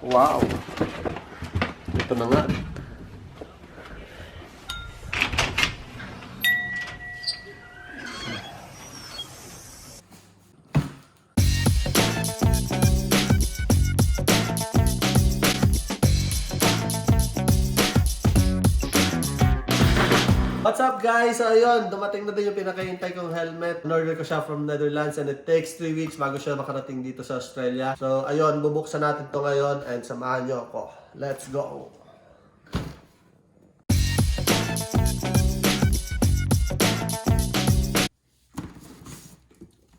Wow! Ito na nga. What's up guys? So ayun, dumating na din yung pinakahintay kong helmet. In-order ko siya from Netherlands and it takes 3 weeks bago siya makarating dito sa Australia. So ayun, bubuksan natin to ngayon and samahan nyo ako. Let's go!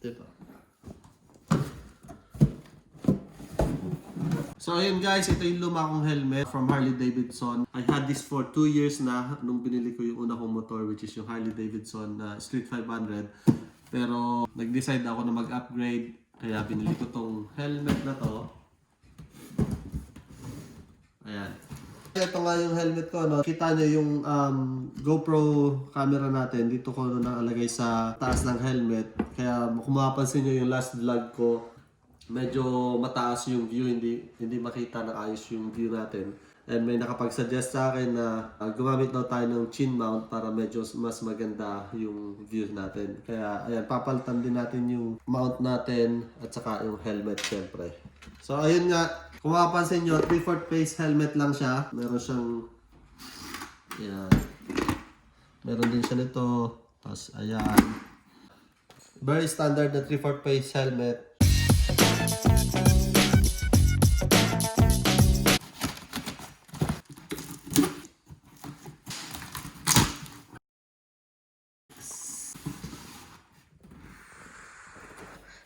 Diba? So ayun guys, ito yung luma kong helmet from Harley Davidson. I had this for 2 years na nung binili ko yung una kong motor, which is yung Harley Davidson Street 500. Pero nag-decide ako na mag-upgrade, kaya binili ko tong helmet na to. Ayan. Ito nga yung helmet ko, no? Kita nyo yung GoPro camera natin. Dito ko nakalagay sa taas ng helmet. Kaya kung mapapansin nyo yung last vlog ko, medyo mataas yung view, hindi makita na ayos yung view natin. And may nakapag-suggest sa akin na gumamit daw tayo ng chin mount para medyo mas maganda yung view natin. Kaya ayan, papalitan din natin yung mount natin at saka yung helmet syempre. So ayun nga, kung mapapansin nyo, 3/4 face helmet lang siya. Meron siyang, ayan, meron din siya nito. Tapos ayan, very standard na 3/4 face helmet.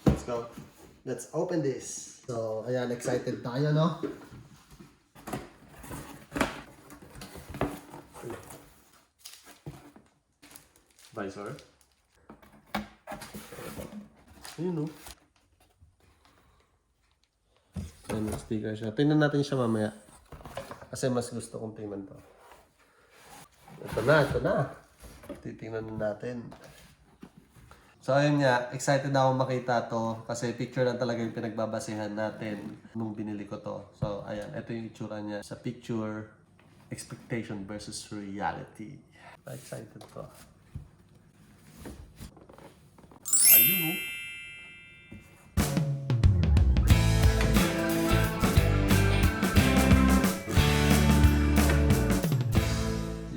Let's go. Let's open this. So, ayan, excited tayo, no? Visor. Ayun, no? Ayan, sticker siya. Tingnan natin siya mamaya. Kasi mas gusto kong tingnan to. Ito na. Titingnan natin. So ayun nga, excited na ako makita to kasi picture lang talaga yung pinagbabasehan natin nung binili ko to. So ayan, ito yung itsura niya sa picture, expectation versus reality. Excited to. Ayun, oh.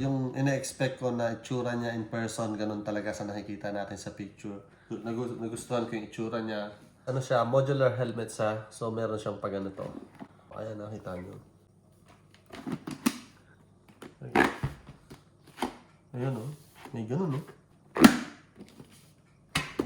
Yung ina-expect ko na itsura niya in person, ganun talaga sa nakikita natin sa picture. Nagustuhan ko yung itsura niya. Ano siya, modular helmet siya. So meron siyang pag ano to. Ayan, nakita nyo. Ayan, oh. May ganun, oh.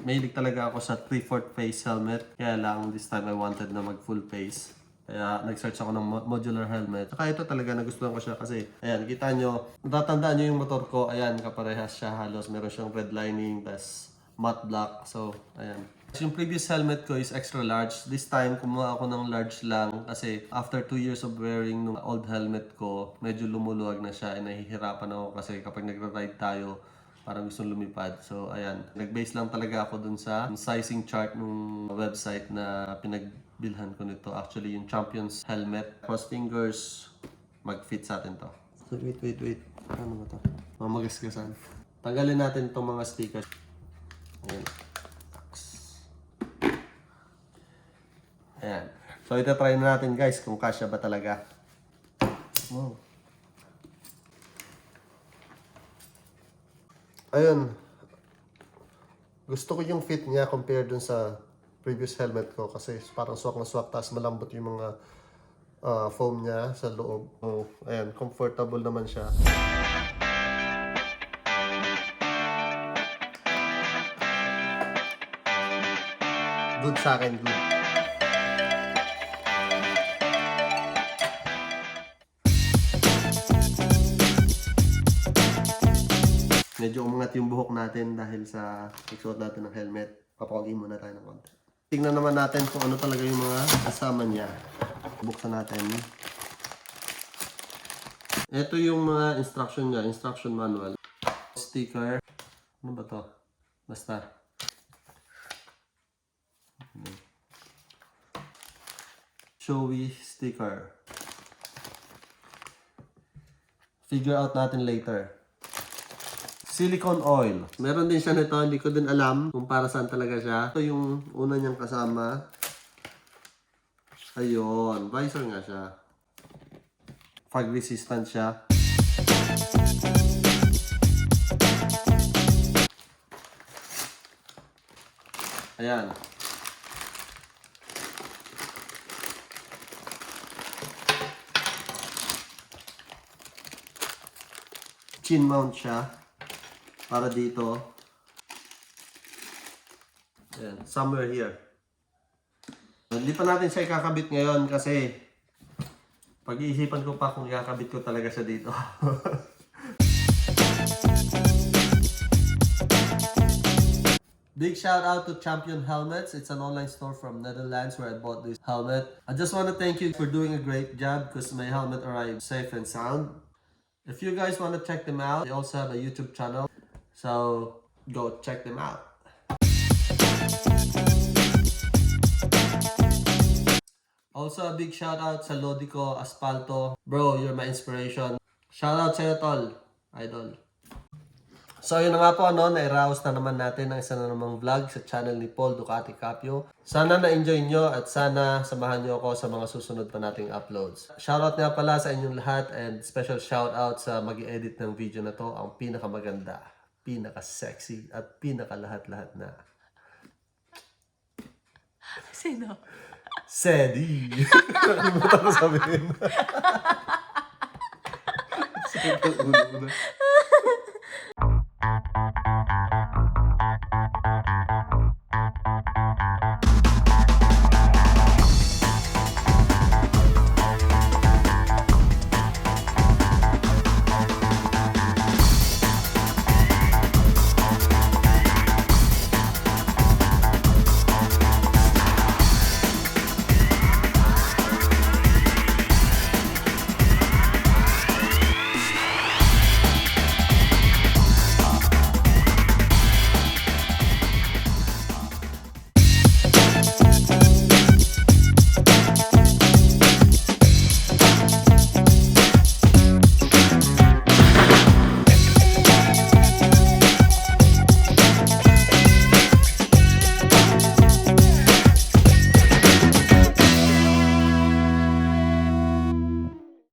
Mahilig talaga ako sa 3/4 face helmet. Kaya lang this time I wanted na mag full face. Kaya nag-search ako ng modular helmet. Saka ito talaga nagustuhan ko siya kasi ayan, kita nyo, natatandaan nyo yung motor ko. Ayan, kaparehas siya halos. Meron siyang red lining, tas matte black. So, ayan. Yung previous helmet ko is extra large. This time, kumuha ako ng large lang kasi after 2 years of wearing nung old helmet ko, medyo lumuluwag na siya. Nahihirapan ako kasi kapag nagra-ride tayo, parang gustong lumipad. So, ayan. Nag-base lang talaga ako dun sa sizing chart ng website na pinagbilhan ko nito. Actually, yung Champions helmet. Cross fingers, mag-fit sa atin to. So, wait. Ano ba to? Mamagasgasan. Tanggalin natin itong mga stickers. Ayan. Ayan. So, ito try na natin guys kung kasya ba talaga. Wow. Ayun. Gusto ko yung fit niya compared dun sa previous helmet ko kasi parang swak na swak tapos malambot yung mga foam niya sa loob. Oh, ayan, comfortable naman siya. Good sa akin, good. Medyo umangat yung buhok natin dahil sa pagsuot natin ng helmet. Papakagin muna tayo ng konti. Tingnan naman natin kung ano talaga yung mga kasama niya. Buksan natin. Ito yung mga instruction niya, instruction manual. Sticker. Ano ba to? Basta. Showy sticker. figure out natin later. Silicone oil. Meron din siya nito, hindi ko din alam kung para saan talaga siya. Ito yung una niyang kasama. Ayun, visor nga siya. Fog resistant siya. Ayan. Chin mount siya. Para dito. Ayan, somewhere here. Hindi pa natin siya ikakabit ngayon kasi pag-iisipan ko pa kung ikakabit ko talaga siya dito. Big shout out to Champion Helmets. It's an online store from Netherlands where I bought this helmet. I just want to thank you for doing a great job because my helmet arrived safe and sound. If you guys want to check them out, they also have a YouTube channel. So go check them out. Also a big shout out sa Lodico Aspalto. Bro, you're my inspiration. Shout out sa'yo, tol. Idol. So yun na nga po, nairaos na naman natin ang isa na namang vlog sa channel ni Paul Ducati Capio. Sana na-enjoy nyo at sana samahan nyo ako sa mga susunod pa nating uploads. Shoutout nga pala sa inyong lahat and special shoutout sa mag-i-edit ng video na to, ang pinakamaganda, pinaka-sexy at pinaka-lahat-lahat na. Sino? Sedi! Nakalimutan ko sabihin. Sakit ang ulo na.